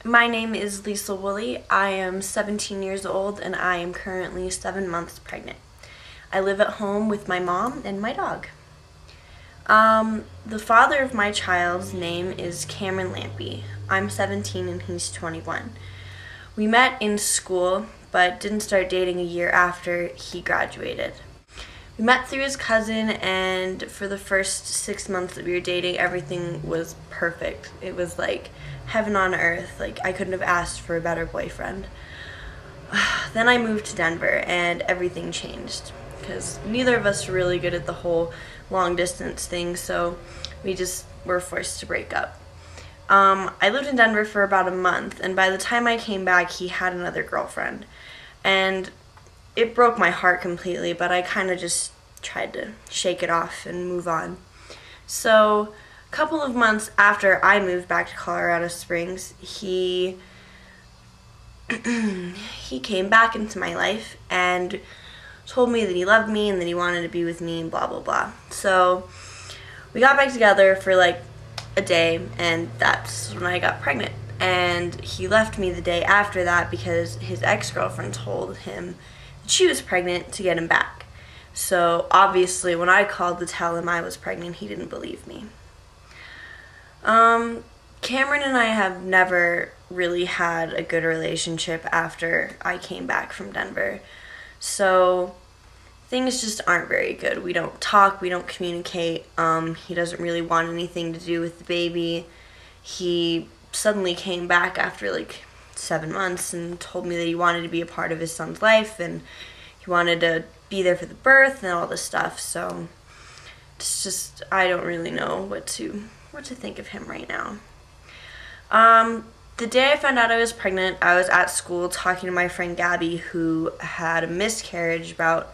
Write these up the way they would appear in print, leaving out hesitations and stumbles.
My name is Liesl. I am 17 years old and I am currently 7 months pregnant. I live at home with my mom and my dog. The father of my child's name is Cameron Lampy. I'm 17 and he's 21. We met in school but didn't start dating a year after he graduated. We met through his cousin, and for the first 6 months that we were dating, everything was perfect. It was like heaven on earth. Like, I couldn't have asked for a better boyfriend. Then I moved to Denver, and everything changed because neither of us were really good at the whole long distance thing, so we just were forced to break up. I lived in Denver for about a month, and by the time I came back, he had another girlfriend. And it broke my heart completely, but I kind of just tried to shake it off and move on. So a couple of months after I moved back to Colorado Springs, he came back into my life and told me that he loved me and that he wanted to be with me and blah blah blah. So we got back together for like a day, and that's when I got pregnant. And he left me the day after that because his ex-girlfriend told him that she was pregnant to get him back. So obviously when I called to tell him I was pregnant, he didn't believe me. Cameron and I have never really had a good relationship after I came back from Denver. So things just aren't very good. We don't talk, we don't communicate. He doesn't really want anything to do with the baby. He suddenly came back after like 7 months and told me that he wanted to be a part of his son's life and he wanted to be there for the birth and all this stuff. So it's just, I don't really know what to think of him right now. The day I found out I was pregnant, I was at school talking to my friend Gabby, who had a miscarriage about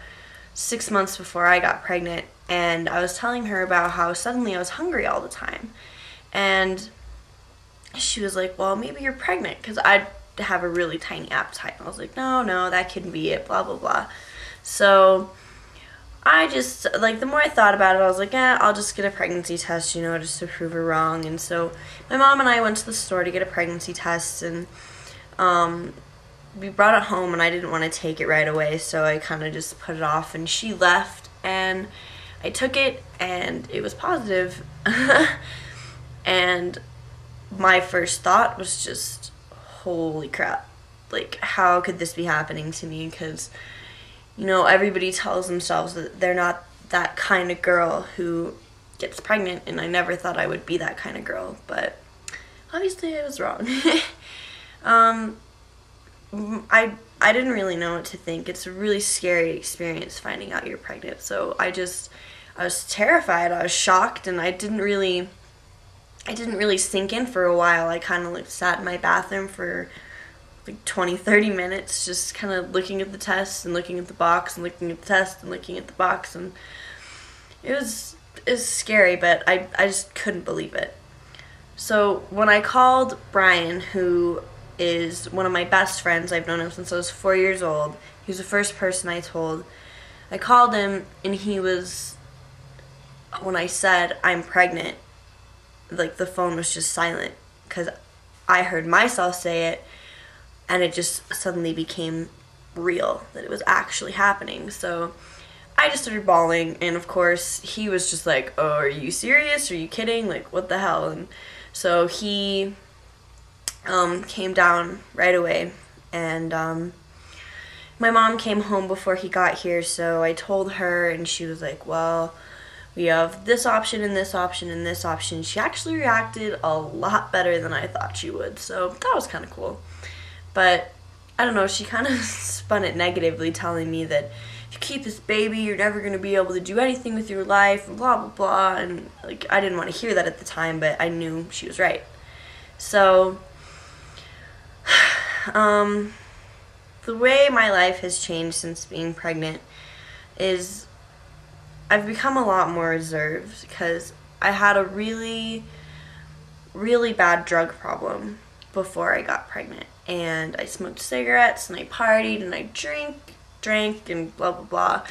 6 months before I got pregnant, and I was telling her about how suddenly I was hungry all the time. And she was like, well, maybe you're pregnant, because I have a really tiny appetite. And I was like, no, that couldn't be it, blah, blah, blah. So I just, like, the more I thought about it, I was like, I'll just get a pregnancy test, just to prove her wrong. And so my mom and I went to the store to get a pregnancy test, and we brought it home, and I didn't want to take it right away, so I kind of just put it off, and she left, and I took it, and it was positive. And my first thought was just, holy crap, like, how could this be happening to me? Because, everybody tells themselves that they're not that kind of girl who gets pregnant, and I never thought I would be that kind of girl, but obviously I was wrong. I didn't really know what to think. It's a really scary experience finding out you're pregnant, so I was terrified, I was shocked, and I didn't really sink in for a while. I kind of like sat in my bathroom for like 20-30 minutes just kind of looking at the test and looking at the box and looking at the test and looking at the box, and it was scary, but I just couldn't believe it. So when I called Brian, who is one of my best friends, I've known him since I was 4 years old, he was the first person I told. I called him, and when I said I'm pregnant, like, the phone was just silent because I heard myself say it, and it just suddenly became real, that it was actually happening. So I just started bawling, and of course he was just like, oh, are you serious? Are you kidding? Like, what the hell? And so he came down right away, and my mom came home before he got here, so I told her, and she was like, well, we have this option and this option and this option. She actually reacted a lot better than I thought she would, so that was kind of cool. But I don't know, she kind of spun it negatively, telling me that if you keep this baby, you're never going to be able to do anything with your life, and blah, blah, blah. And, like, I didn't want to hear that at the time, but I knew she was right. So the way my life has changed since being pregnant is I've become a lot more reserved because I had a really, really bad drug problem before I got pregnant. And I smoked cigarettes, and I partied, and I drank, and blah, blah, blah.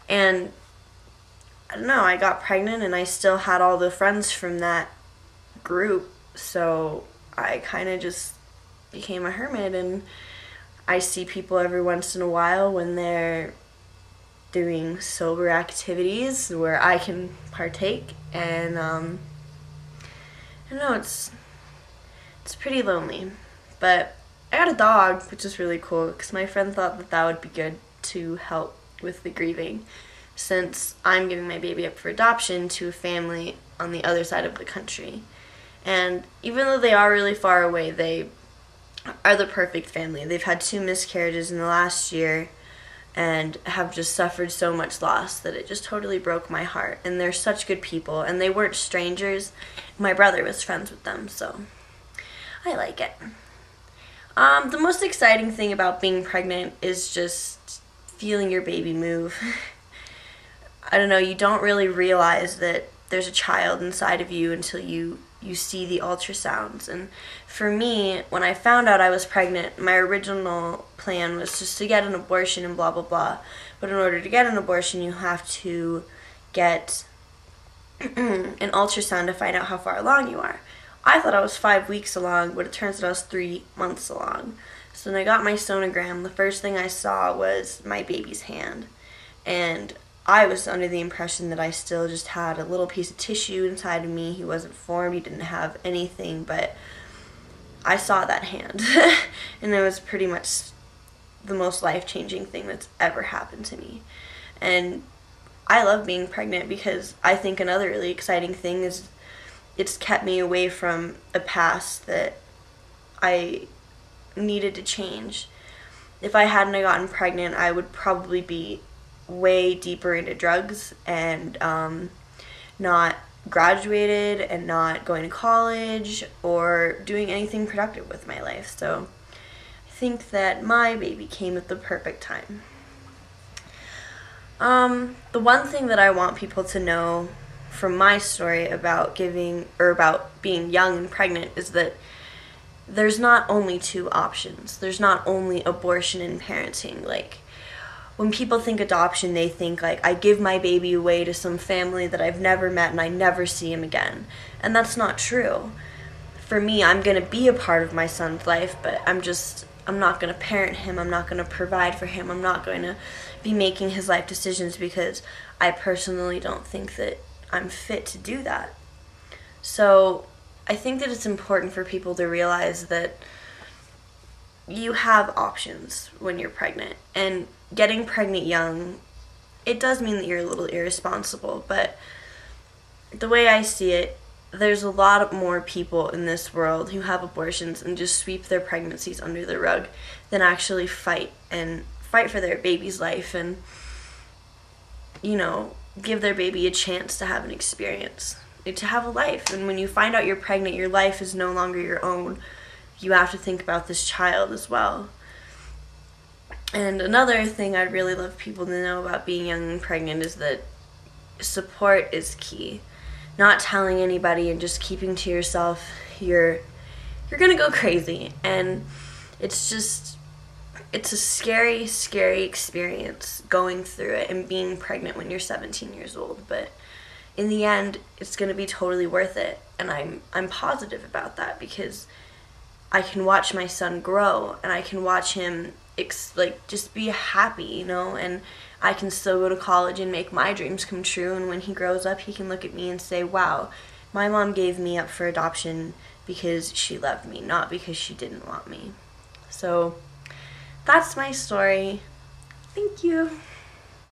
And I don't know, I got pregnant, and I still had all the friends from that group, so I kind of just became a hermit, and I see people every once in a while when they're doing sober activities where I can partake, and I don't know, it's pretty lonely. But I got a dog, which is really cool because my friend thought that that would be good to help with the grieving, since I'm giving my baby up for adoption to a family on the other side of the country. And even though they are really far away, they are the perfect family. They've had 2 miscarriages in the last year and have just suffered so much loss that it just totally broke my heart. And they're such good people, and they weren't strangers. My brother was friends with them, so I like it. The most exciting thing about being pregnant is just feeling your baby move. I don't know, you don't really realize that there's a child inside of you until you see the ultrasounds. And for me, when I found out I was pregnant, my original plan was just to get an abortion and blah, blah, blah. But in order to get an abortion, you have to get an ultrasound to find out how far along you are. I thought I was 5 weeks along, but it turns out I was 3 months along. So when I got my sonogram, the first thing I saw was my baby's hand. And I was under the impression that I still just had a little piece of tissue inside of me. He wasn't formed, he didn't have anything, but I saw that hand. And it was pretty much the most life-changing thing that's ever happened to me. And I love being pregnant because I think another really exciting thing is it's kept me away from a past that I needed to change. If I hadn't gotten pregnant, I would probably be way deeper into drugs and not graduated and not going to college or doing anything productive with my life. So I think that my baby came at the perfect time. The one thing that I want people to know from my story about being young and pregnant is that there's not only 2 options. There's not only abortion and parenting. Like, when people think adoption, they think, like, I give my baby away to some family that I've never met and I never see him again. And that's not true. For me, I'm going to be a part of my son's life, but I'm not going to parent him. I'm not going to provide for him. I'm not going to be making his life decisions because I personally don't think that I'm fit to do that. So I think that it's important for people to realize that you have options when you're pregnant. And getting pregnant young, it does mean that you're a little irresponsible, but the way I see it, there's a lot more people in this world who have abortions and just sweep their pregnancies under the rug than actually fight for their baby's life and, you know, give their baby a chance to have an experience, to have a life. And when you find out you're pregnant, your life is no longer your own. You have to think about this child as well. And another thing I'd really love people to know about being young and pregnant is that support is key. Not telling anybody and just keeping to yourself, you're gonna go crazy. And it's a scary, scary experience going through it and being pregnant when you're 17 years old. But in the end, it's gonna be totally worth it. And I'm positive about that because I can watch my son grow and I can watch him just be happy, you know, and I can still go to college and make my dreams come true. And when he grows up, he can look at me and say, wow, my mom gave me up for adoption because she loved me, not because she didn't want me. So that's my story. Thank you.